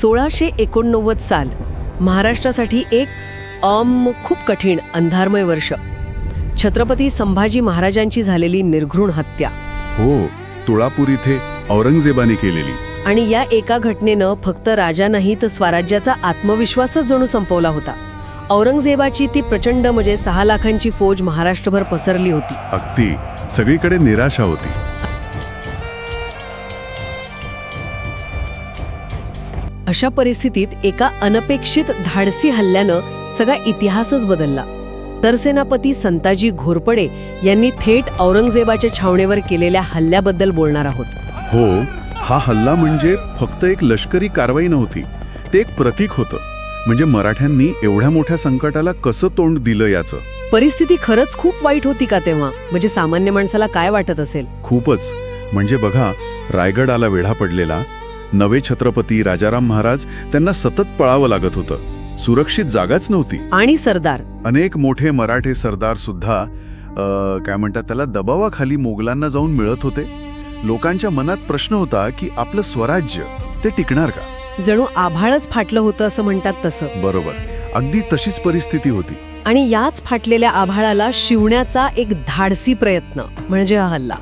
1689 साल महाराष्ट्रासाठी एक खूप कठीण अंधारमय वर्ष. छत्रपती संभाजी महाराजांची झालेली निर्घृण हत्या. हो, तुळापूर इथे औरंगजेबाने केलेली. आणि या एका घटनेनं फक्त राजा नाही तर स्वराज्याचा आत्मविश्वासच जणू संपवला होता. औरंगजेबाची ती प्रचंड 6 लाखांची फौज महाराष्ट्रभर पसरली होती. अगदी सगळीकडे निराशा होती. अशा परिस्थितीत एका अनपेक्षित धाडसी हल्ल्यानं सगळा इतिहासच बदलला. सरसेनापती संताजी घोरपडे यांनी थेट औरंगजेबाच्या छावणीवर केलेल्या हल्ल्याबद्दल बोलणार आहोत. हो, हा हल्ला म्हणजे फक्त एक लष्करी कारवाई नव्हती, ते एक प्रतीक होतं. म्हणजे मराठ्यांनी एवढ्या मोठ्या संकटाला कसं तोंड दिलं याचं. परिस्थिती खरंच खूप वाईट होती का तेव्हा? म्हणजे सामान्य माणसाला काय वाटत असेल? खूपच. म्हणजे बघा, रायगडाला वेढा पडलेला. नवे छत्रपती राजाराम महाराज, त्यांना सतत पळावं लागत होतं. सुरक्षित जागाच नव्हती. आणि सरदार, अनेक मोठे मराठे सरदार सुद्धा काय म्हणतात त्याला, दबावाखाली मोगलांना जाऊन मिळत होते. लोकांच्या मनात प्रश्न होता की आपलं स्वराज्य ते टिकणार का? जणू आभाळच फाटलं होतं असं म्हणतात तसं. बरोबर, अगदी तशीच परिस्थिती होती. आणि याच फाटलेल्या आभाळाला शिवण्याचा एक धाडसी प्रयत्न म्हणजे हा हल्ला.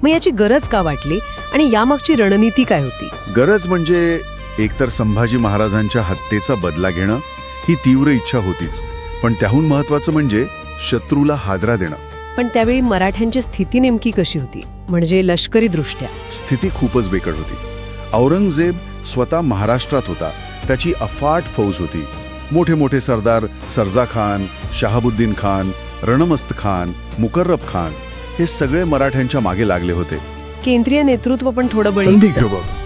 मग याची गरज का वाटली आणि यामागची रणनीती काय होती? गरज म्हणजे एकतर संभाजी महाराजांच्या हत्येचा बदला घेणं ही तीव्र इच्छा होतीच, पण त्याहून महत्वाचं म्हणजे शत्रूला हादरा देणं. पण त्यावेळी मराठ्यांची स्थिती नेमकी कशी होती? म्हणजे लष्करी दृष्ट्या स्थिती खूपच बेकड होती. औरंगजेब स्वतः महाराष्ट्रात होता. त्याची अफाट फौज होती. मोठे मोठे सरदार सर्जा खान, शहाबुद्दीन खान, रणमस्त खान, मुकर्रब खान हे सगळे मराठ्यांच्या मागे लागले होते. केंद्रीय नेतृत्व पण थोडं बळी.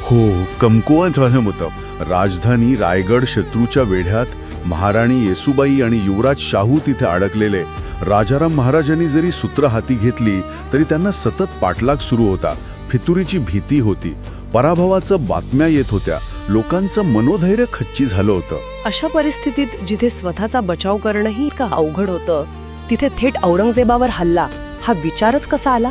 हो, कमकुवत झालं होतं. राजधानी रायगड शत्रूच्या वेढ्यात. महाराणी येसुबाई आणि युवराज शाहू तिथे अडकलेले. राजाराम महाराजांनी जरी सूत्र हाती घेतली तरी त्यांना सतत पाठलाग सुरू होता. फितुरीची भीती होती. पराभवाचं बातम्या येत होत्या. लोकांचं मनोधैर्य खच्ची झालं होतं. अशा परिस्थितीत जिथे स्वतःचा बचाव करणंही इतकं अवघड होतं, तिथे थेट औरंगजेबावर हल्ला हा विचारच कसा आला?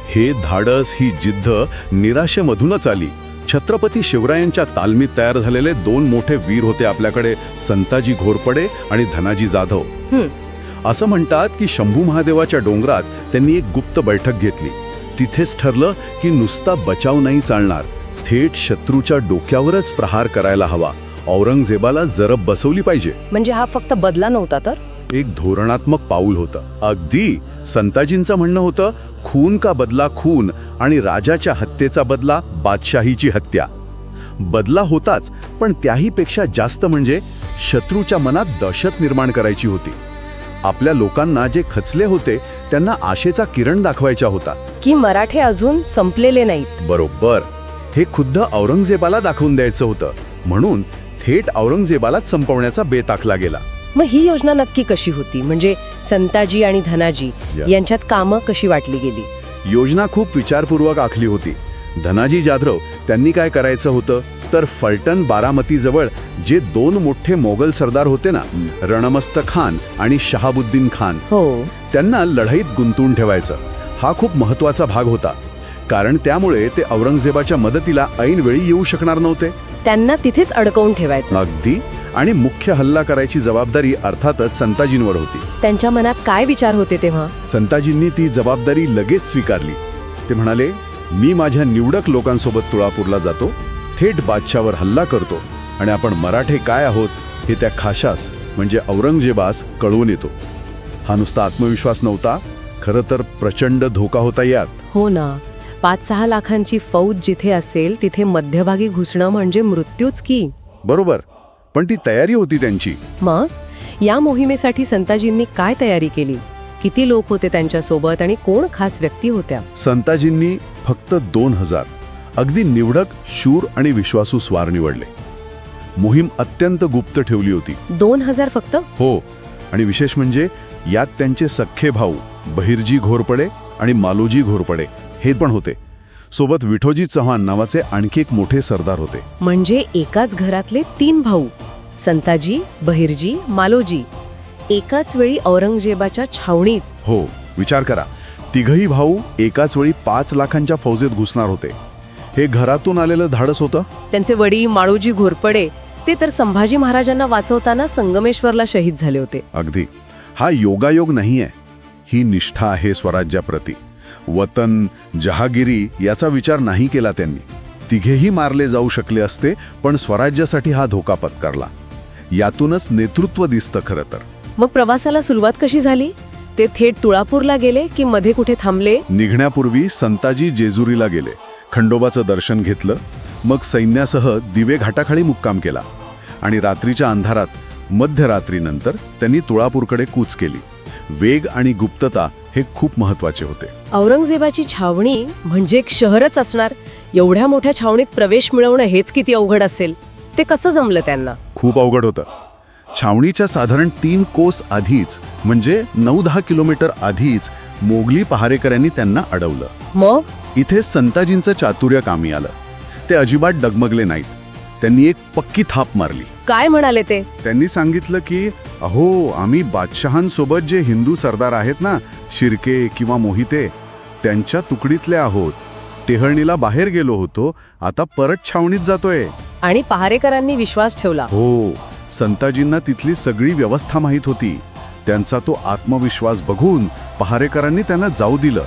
हे धाडस, ही जिद्द निराशेमधूनच आली. छत्रपती शिवरायांच्या तालमीत तयार झालेले 2 मोठे वीर होते आपल्याकडे, संताजी घोरपडे आणि धनाजी जाधव. असं म्हणतात की शंभू महादेवाच्या डोंगरात त्यांनी एक गुप्त बैठक घेतली. तिथेच ठरलं की नुसता बचाव नाही चालणार, थेट शत्रूच्या डोक्यावरच प्रहार करायला हवा. औरंगजेबाला जरब बसवली पाहिजे. म्हणजे हा फक्त बदला नव्हता तर एक धोरणात्मक पाऊल होतं. अगदी संताजींचं म्हणणं होतं, खून का बदला खून आणि राजाच्या हत्येचा बदला बादशाहीची हत्या. बदला होताच, पण त्याहीपेक्षा जास्त म्हणजे शत्रूच्या मनात दहशत निर्माण करायची होती. आपल्या लोकांना जे खचले होते त्यांना आशेचा किरण दाखवायचा होता की मराठे अजून संपलेले नाहीत. बरोबर, हे खुद्द औरंगजेबाला दाखवून द्यायचं होतं. म्हणून थेट औरंगजेबालाच संपवण्याचा बेत आखला गेला. मग ही योजना नक्की कशी होती? म्हणजे संताजी आणि धनाजी यांच्यात कामं कशी वाटली गेली? योजना खूप विचारपूर्वक आखली होती. धनाजी जाधव त्यांनी काय करायचं होतं तर फलटण बारामती जवळ जे 2 मोठे मोगल सरदार होते ना, रणमस्त खान आणि शहाबुद्दीन खान, त्यांना लढाईत गुंतवून ठेवायचं. हा खूप महत्वाचा भाग होता, कारण त्यामुळे ते औरंगजेबाच्या मदतीला ऐन वेळी येऊ शकणार नव्हते. त्यांना तिथेच अडकवून ठेवायचं. अगदी. आणि मुख्य हल्ला करायची जबाबदारी अर्थातच संताजींवर होती. त्यांच्या मनात काय विचार होते तेव्हा? संताजींनी ती जबाबदारी लगेच स्वीकारली. ते म्हणाले, मी माझ्या निवडक लोकांसोबत तुळापूरला जातो, थेट बादशावर हल्ला करतो आणि आपण मराठे काय आहोत हे त्या खाशास म्हणजे औरंगजेबास कळवून येतो. हा नुसता आत्मविश्वास नव्हता, खरं तर प्रचंड धोका होता यात. हो ना, 5-6 लाखांची फौज जिथे असेल तिथे मध्यभागी घुसणं म्हणजे मृत्यूच की. बरोबर, पण ती तयारी होती त्यांची. मग या मोहिमेसाठी संताजींनी काय तयारी केली? किती लोक होते त्यांच्यासोबत आणि कोण खास व्यक्ती होत्या? संताजींनी फक्त 2000 अगदी निवडक, शूर आणि विश्वासू स्वार निवडले. मोहीम अत्यंत गुप्त ठेवली होती. 2000 फक्त? हो, आणि विशेष म्हणजे यात त्यांचे सख्खे भाऊ बहिर्जी घोरपडे आणि मालोजी घोरपडे हे पण होते. सोबत विठोजी चव्हाण नावाचे आणखी एक मोठे सरदार होते. म्हणजे एकाच घरातले 3 भाऊ, संताजी, बहिर्जी, मालोजी, एकाच वेळी औरंगजेबाच्या छावणीत. हो, विचार करा, तिघही भाऊ एकाच वेळी 5 लाखांच्या फौजेत घुसणार होते. हे घरातून आलेलं धाडस होतं. त्यांचे वडील माळोजी घोरपडे ते तर संभाजी महाराजांना वाचवताना संगमेश्वरला शहीद झाले होते. अगदी. हा योगायोग नाहीये, ही निष्ठा आहे स्वराज्याप्रती. वतन, जहागिरी याचा विचार नाही केला त्यांनी. तिघेही मारले जाऊ शकले असते, पण स्वराज्यासाठी हा धोका पत्करला. यातूनच नेतृत्व दिसतं खरं तर. मग प्रवासाला सुरुवात कशी झाली? ते थेट तुळापूरला गेले की मध्ये कुठे थांबले? निघण्यापूर्वी संताजी जेजुरीला गेले, खंडोबाचं दर्शन घेतलं, मग सैन्यासह दिवे घाटाखाली मुक्काम केला आणि रात्रीच्या अंधारात मध्यरात्रीनंतर त्यांनी तुळापूरकडे कूच केली. वेग आणि गुप्तता हे खूप महत्वाचे होते. औरंगजेबाची छावणी म्हणजे एक शहरच असणार. एवढ्या मोठ्या छावणीत प्रवेश मिळवणं हेच किती अवघड असेल. ते कसं जमलं त्यांना? खूप अवघड होतं. छावणीच्या साधारण 3 कोस आधीच, म्हणजे 9-10 किलोमीटर आधीच मोगली पहारेकऱ्यांनी त्यांना अडवलं. मग इथे संताजींचं चातुर्य कामी आलं. ते अजिबात डगमगले नाहीत. त्यांनी एक पक्की थाप मारली. काय म्हणाले ते? त्यांनी सांगितलं की अहो, आम्ही बादशहांसोबत जे हिंदू सरदार आहेत ना, शिर्के किंवा मोहिते, त्यांच्या तुकडीतले आहोत. टेहळणीला बाहेर गेलो होतो, आता परत छावणीत जातोय. आणि पहारेकरांनी विश्वास ठेवला. हो, संताजींना तिथली सगळी व्यवस्था माहीत होती. त्यांचा तो आत्मविश्वास बघून पहारेकरांनी त्यांना जाऊ दिलं.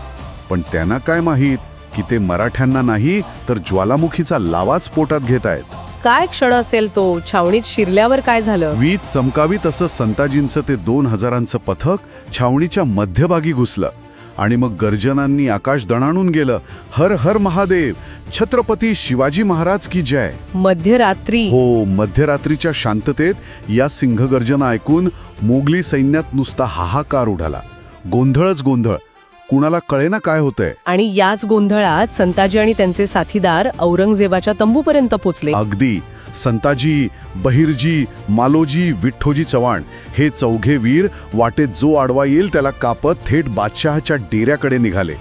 पण त्यांना काय माहीत की ते मराठ्यांना नाही तर ज्वालामुखीचा लावाच पोटात घेत आहेत. काय क्षण असेल तो? छावणीत शिरल्यावर काय झालं? वीज चमकावी तसं संताजींचं ते 2000 पथक छावणीच्या मध्यभागी घुसलं आणि मग गर्जनांनी आकाश दणाणून गेलं. हर हर महादेव, छत्रपती शिवाजी महाराज की जय. मध्यरात्री? हो, मध्यरात्रीच्या शांततेत या सिंहगर्जना ऐकून मोगली सैन्यात नुसता हाहाकार उडाला. गोंधळच गोंधळ. कुणाला कळेना काय होतंय. आणि याच गोंधळात संताजी आणि त्यांचे साथीदार औरंगजेबाच्या तंबूपर्यंत पोचले. अगदी. संताजी, बहिरजी, मालोजी, विठ्ठोजी चव्हाण हे चौघे वीर वाटेत जो आडवा येईल त्याला कापत थेट बादशहाच्या डेऱ्याकडे निघाले.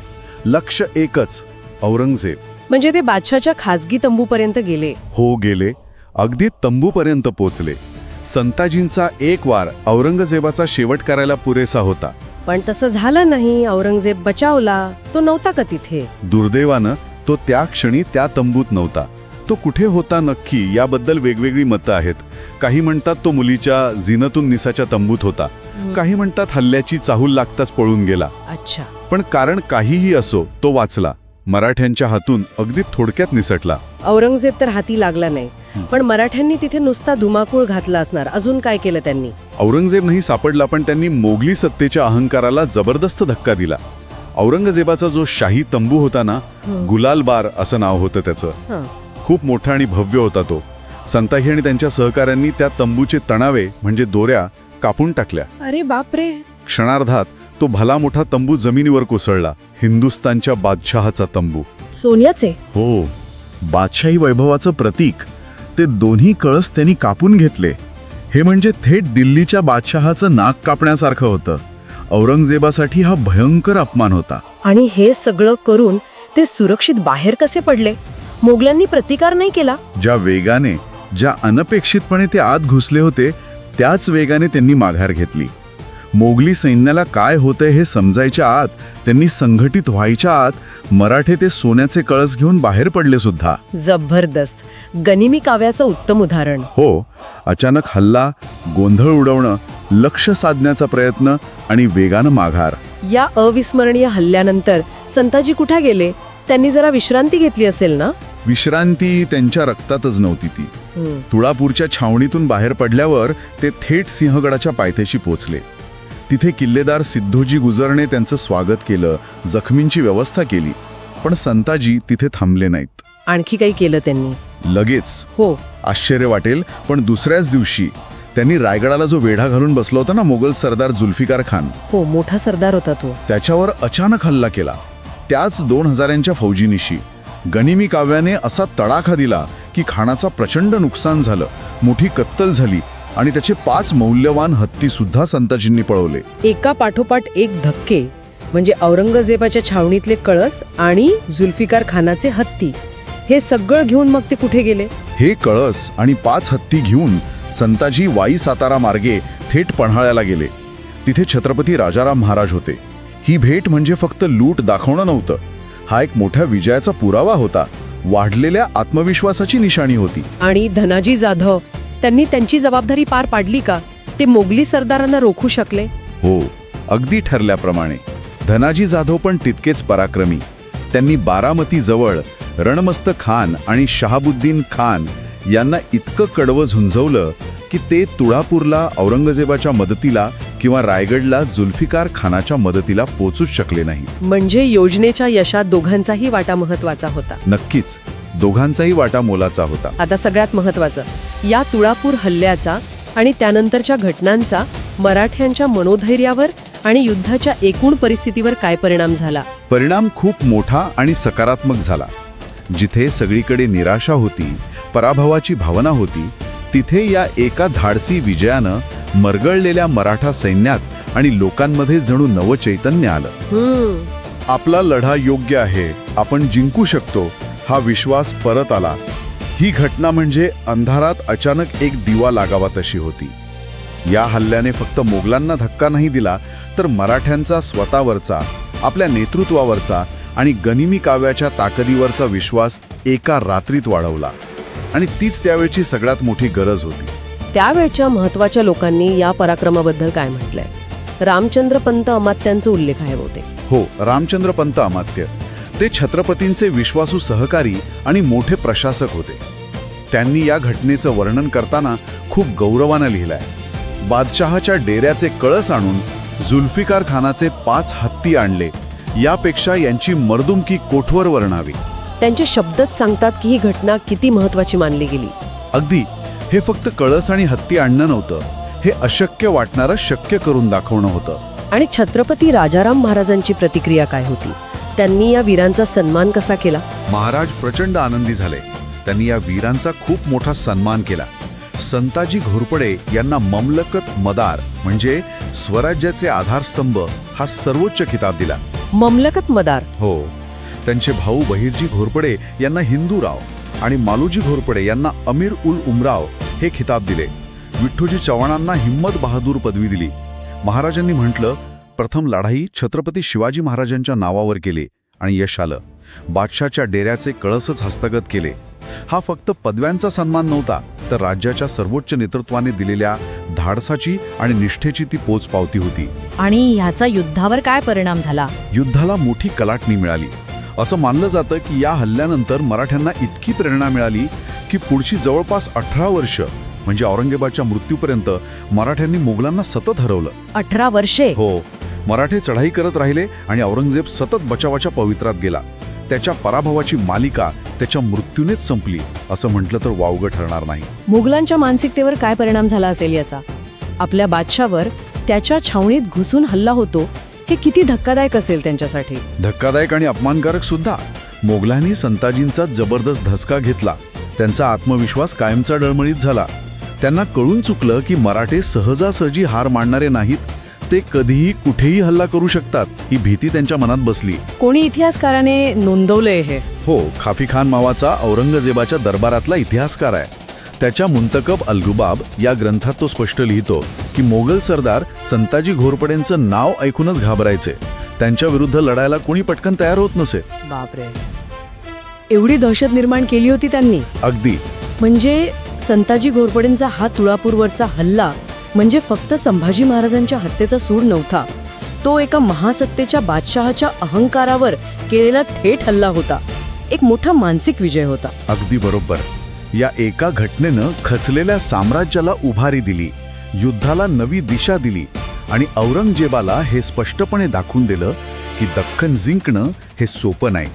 लक्ष एकच, औरंगजेब. म्हणजे ते बादशहाच्या खासगी तंबूपर्यंत गेले? हो, गेले. अगदी तंबूपर्यंत पोचले. संताजींचा एक वार औरंगजेबाचा शेवट करायला पुरेसा होता. पण तसं झालं नाही. औरंगजेब बचावला. तो नव्हता का तिथे? दुर्दैवानं तो त्या क्षणी त्या तंबूत नव्हता. तो कुठे होता नक्की याबद्दल वेगवेगळी मतं आहेत. काही म्हणतात तो मुलीच्या जिनतून निसाच्या तंबूत होता. काही म्हणतात हल्ल्याची चाहूल लागताच पळून गेला. अच्छा. पण कारण काहीही असो, तो वाचला. मराठ्यांच्या हातून अगदी थोडक्यात निसटला. औरंगजेब तर हाती लागला नाही, पण मराठ्यांनी तिथे नुसता धुमाकूळ घातला असणार. अजून काय केलं त्यांनी? औरंगजेब नाही सापडला, पण त्यांनी मोगली सत्तेच्या अहंकाराला जबरदस्त धक्का दिला. औरंगजेबाचा जो शाही तंबू होता ना, गुलालबार असं नाव होतं त्याचं. खूप मोठा आणि भव्य होता तो. संताजी आणि त्यांच्या सहकाऱ्यांनी त्या तंबूचे तणावे म्हणजे दोऱ्या कापून टाकल्या. अरे बापरे. क्षणार्धात तो भला मोठा तंबू जमिनीवर कोसळला. हिंदुस्तानच्या बादशहाचा तंबू. सोन्याचे? हो, बादशाही वैभवाचं प्रतीक. ते दोन्ही कळस त्यांनी कापून घेतले. हे म्हणजे थेट दिल्लीच्या बादशहाचं नाक कापण्यासारखं होतं. औरंगजेबासाठी हा भयंकर अपमान होता. आणि हे सगळं करून ते सुरक्षित बाहेर कसे पडले? मोगलांनी प्रतिकार नाही केला? ज्या वेगाने, ज्या अनपेक्षितपणे ते आत घुसले होते, त्याच वेगाने त्यांनी माघार घेतली. मोगली सैन्याला काय होतंय हे समजायच्या आत, त्यांनी संघटित व्हायच्या आत मराठे ते सोन्याचे कळस घेऊन बाहेर पडले सुद्धा. जबरदस्त. गनिमी काव्याचं उत्तम उदाहरण. हो, अचानक हल्ला, गोंधळ उडवणं, लक्ष साधण्याचा प्रयत्न आणि वेगानं माघार. या अविस्मरणीय हल्ल्यानंतर संताजी कुठे गेले? त्यांनी जरा विश्रांती घेतली असेल ना? विश्रांती त्यांच्या रक्तातच नव्हती ती. तुळापूरच्या छावणीतून बाहेर पडल्यावर ते थेट सिंहगडाच्या पायथ्याशी पोचले. तिथे किल्लेदार सिद्धोजी गुजरने त्यांचं स्वागत केलं, जखमींची व्यवस्था केली. पण संताजी तिथे थांबले नाहीत. आणखी काही केलं त्यांनी? लगेच. हो. आश्चर्य वाटेल, पण दुसऱ्याच दिवशी त्यांनी रायगडाला जो वेढा घालून बसला होता ना मोगल सरदार जुल्फिकार खान, हो, मोठा सरदार होता तो, त्याच्यावर अचानक हल्ला केला. त्याच 2000 फौजीनिशी. गनिमी काव्याने असा तडाखा दिला की खानाचा प्रचंड नुकसान झालं, मोठी कत्तल झाली आणि त्याचे 5 मौल्यवान हत्ती सुद्धा संताजींनी पळवले. एका पाठोपाठ एक धक्के. म्हणजे औरंगजेबाच्या छावणीतले कळस आणि जुल्फिकार खानाचे हत्ती, हे सगळं घेऊन मग ते कुठे गेले? हे कळस आणि 5 हत्ती घेऊन संताजी वाई सातारा मार्गे थेट पन्हाळ्याला गेले. तिथे छत्रपती राजाराम महाराज होते. ही भेट म्हणजे फक्त लूट दाखवणं नव्हतं, हा एक मोठ्या विजयाचा पुरावा होता, वाढलेल्या आत्मविश्वासाची निशाणी होती. आणि धनाजी जाधव त्यांनी त्यांची जबाबदारी पार पाडली का? ते मोगली सरदारांना रोखू शकले? हो, अगदी ठरल्याप्रमाणे. धनाजी जाधव पण तितकेच पराक्रमी. त्यांनी बारामतीजवळ रणमस्त खान आणि शहाबुद्दीन खान यांना इतकं कडवं झुंजवलं की ते तुळापूरला औरंगजेबाच्या मदतीला किंवा रायगडला जुल्फिकार खानाच्या मदतीला पोचूच शकले नाही. म्हणजे योजनेच्या यशात दोघांचाही वाटा महत्वाचा होता. नक्कीच, दोघांचाही वाटा मोलाचा होता. आता सगळ्यात महत्वाचं, या तुळापूर हल्ल्याचा आणि त्यानंतरच्या घटनांचा मराठ्यांच्या मनोधैर्यावर आणि युद्धाच्या एकूण परिस्थितीवर काय परिणाम झाला? परिणाम खूप मोठा आणि सकारात्मक झाला. जिथे सगळीकडे निराशा होती, पराभवाची भावना होती, तिथे या एका धाडसी विजयानं मरगळलेल्या मराठा सैन्यात आणि लोकांमध्ये जणू नवचैतन्य आलं. आपला लढा योग्य आहे, आपण जिंकू शकतो, हा विश्वास परत आला. ही घटना म्हणजे अंधारात अचानक एक दिवा लागावा तशी होती. या हल्ल्याने फक्त मोगलांना धक्का नाही दिला, तर मराठ्यांचा स्वतःवरचा, आपल्या नेतृत्वावरचा आणि गनिमी काव्याच्या ताकदीवरचा विश्वास एका रात्रीत वाढवला. आणि तीच त्यावेळची सगळ्यात मोठी गरज होती. त्यावेळच्या महत्वाच्या लोकांनी या पराक्रमाबद्दल काय म्हटलंय? रामचंद्र पंत अमात्यांचा उल्लेख आहे बहुतेक. हो, रामचंद्र पंत अमात्य. ते छत्रपतींचे विश्वासू सहकारी आणि मोठे प्रशासक होते. त्यांनी या घटनेचं वर्णन करताना खूप गौरवानं लिहिलंय. बादशहाच्या डेऱ्याचे कळस आणून जुल्फिकार खानाचे 5 हत्ती आणले, यापेक्षा यांची मर्दुमकी कोठवर वर्णावी. त्यांचे शब्दच सांगतात की ही घटना किती महत्वाची मानली गेली. अगदी. हे फक्त कळस आणि हत्ती आणणं नव्हतं, हे अशक्य वाटणारं शक्य करून दाखवणं होतं. आणि छत्रपती राजाराम महाराजांची प्रतिक्रिया काय होती? त्यांनी या वीरांचा सन्मान कसा केला? महाराज प्रचंड आनंदी झाले. त्यांनी या वीरांचा खूप मोठा सन्मान केला. संताजी घोरपडे यांना ममलकत मदार म्हणजे स्वराज्याचे आधारस्तंभ हा सर्वोच्च खिताब दिला. ममलकत मदार? हो. त्यांचे भाऊ बहिरजी घोरपडे यांना हिंदूराव आणि मालोजी घोरपडे यांना अमीर उल उमराव हे खिताब दिले. विठ्ठोजी चव्हाणांना हिम्मत बहादूर पदवी दिली. महाराजांनी म्हटलं, प्रथम लढाई छत्रपती शिवाजी महाराजांच्या नावावर केली आणि यश आलं. बादशाच्या डेऱ्याचे कळसच हस्तगत केले. हा फक्त पदव्यांचा सन्मान नव्हता, तर राज्याच्या सर्वोच्च नेतृत्वाने दिलेल्या धाडसाची आणि निष्ठेची ती पोचपावती होती. आणि ह्याचा युद्धावर काय परिणाम झाला? युद्धाला मोठी कलाटणी मिळाली. असं मानलं जातं की या हल्ल्यानंतर मराठ्यांना इतकी प्रेरणा मिळाली की पुढची जवळपास 18 वर्ष म्हणजे औरंगजेबाच्या मृत्यूपर्यंत मराठ्यांनी मोगलांना सतत हरवलं. 18 वर्षे? हो. मराठे चढाई करत राहिले आणि औरंगजेब सतत बचावाच्या पवित्रात गेला. त्याच्या पराभवाची मालिका त्याच्या मृत्यूनेच संपली असं म्हटलं तर वावगं ठरणार नाही. मुघलांच्या मानसिकतेवर काय परिणाम झाला असेल याचा? आपल्या बादशावर त्याच्या छावणीत घुसून हल्ला होतो, हे किती धक्कादायक असेल त्यांच्यासाठी? धक्कादायक आणि अपमानकारक सुद्धा. मोगलांनी संताजींचा जबरदस्त धसका घेतला. त्यांचा आत्मविश्वास कायमचा डळमळीत झाला. त्यांना कळून चुकलं की मराठे सहजासहजी हार मानणारे नाहीत, ते कधीही कुठेही हल्ला करू शकतात ही भीती त्यांच्या मनात बसली. कोणी इतिहासकाराने नोंदवलंय हे? हो, खाफी खान मावाचा औरंगजेबाच्या दरबारातला इतिहासकार आहे. त्याच्या मुंतकब अल रुबाब या ग्रंथात तो स्पष्ट लिहितो की मोगल सरदार संताजी घोरपडेंचं नाव ऐकूनच घाबरायचे. त्यांच्या विरुद्ध लढायला कोणी पटकन तयार होत नसे. बापरे, एवढी दहशत निर्माण केली होती त्यांनी? अगदी. म्हणजे संताजी घोरपडेंचा हा तुळापूरवरचा हल्ला म्हणजे फक्त संभाजी महाराजांच्या हत्येचा सूड नव्हता, तो एका महासत्तेच्या बादशहाच्या अहंकारावर केलेला थेट हल्ला होता. एक मोठा मानसिक विजय होता. अगदी बरोबर. या एका घटनेनं खचलेल्या साम्राज्याला उभारी दिली, युद्धाला नवी दिशा दिली आणि औरंगजेबाला हे स्पष्टपणे दाखवून दिलं की दख्खन जिंकणं हे सोपं नाही.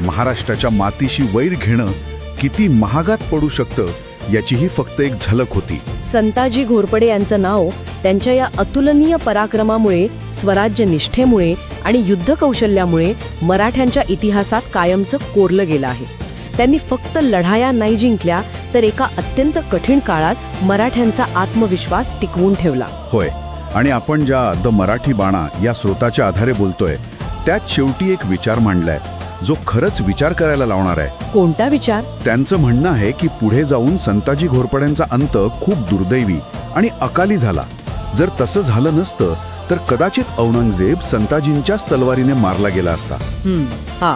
महाराष्ट्राच्या मातीशी वैर घेणं किती महागात पडू शकतं याची ही फक्त एक झलक होती. संताजी घोरपडे यांचं नाव त्यांच्या या अतुलनीय पराक्रमामुळे, स्वराज्य निष्ठेमुळे आणि युद्ध कौशल्यामुळे मराठ्यांच्या इतिहासात कायमचं कोरलं गेलं आहे. त्यांनी फक्त लढाया नाही जिंकल्या, तर एका अत्यंत कठीण काळात मराठ्यांचा आत्मविश्वास टिकवून ठेवला. होय. आणि आपण ज्या द मराठी बाणा या स्रोताच्या आधारे बोलतोय, त्यात शेवटी एक विचार मांडलाय जो खरंच विचार करायला लावणार आहे. कोणता विचार? त्यांचं म्हणणं आहे की पुढे जाऊन संताजी घोरपड्यांचा अंत खूप दुर्दैवी आणि अकाली झाला. जर तसं झालं नसतं तर कदाचित औरंगजेब संताजींच्याच तलवारीने मारला गेला असता. हा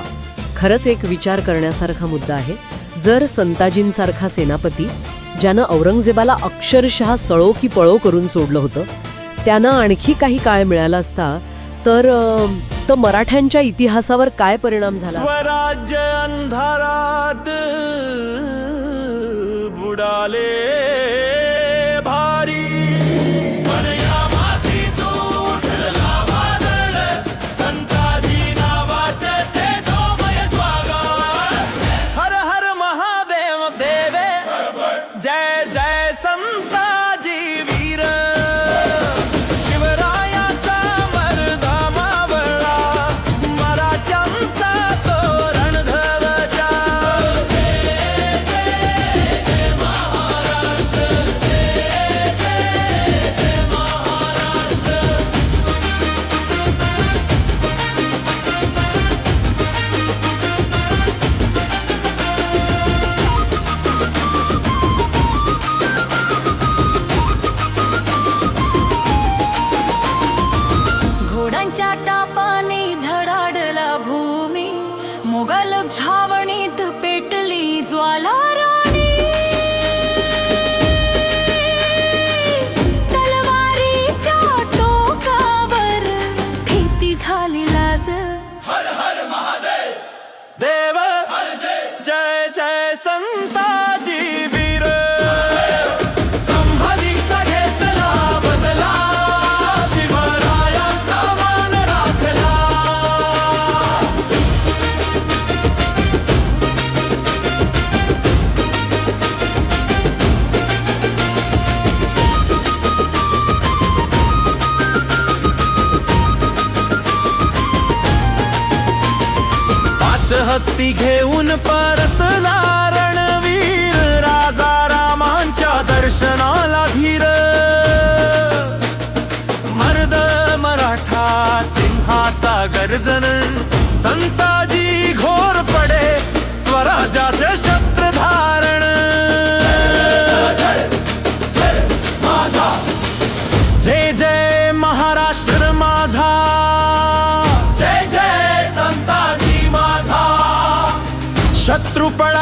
खरंच एक विचार करण्यासारखा मुद्दा आहे. जर संताजींसारखा सेनापती ज्यानं औरंगजेबाला अक्षरशः सळो की पळो करून सोडलं होतं, त्यानं आणखी काही काळ मिळाला असता तर मराठ्यांच्या इतिहासावर काय परिणाम झाला? स्वराज्य अंधारात बुडाले भारी, पण या मातीतून उठला वादळ, संताजी नावाचे ते जोमय ज्वागर. हर हर महादेव देवे, जय जय संताजी वीर. शिवरायाचा मर्दा मावळा, मराठ्यांचा तोरण ध्वजा. घोड्यांच्या टापाने धडाडला भूमी, मोगल छावणीत पेटली ज्वाला राणी. तलवारीच्या टोकावर भीती झाली लाज. देव जय जय संताजी वीर. संभाजीचा घेतला बदला, शिवरायांचा मान राखला. पाच हत्ती घेऊन परतला रणवीर, राजा रामांच्या दर्शनाला धीर. मर्द मराठा सिंहाचा गर्जन, संताजी घोर पडे स्वराज्याचे शस्त्र धारण. जय जय महाराष्ट्र माझा, जय जय संताजी माझा. शत्रू पळा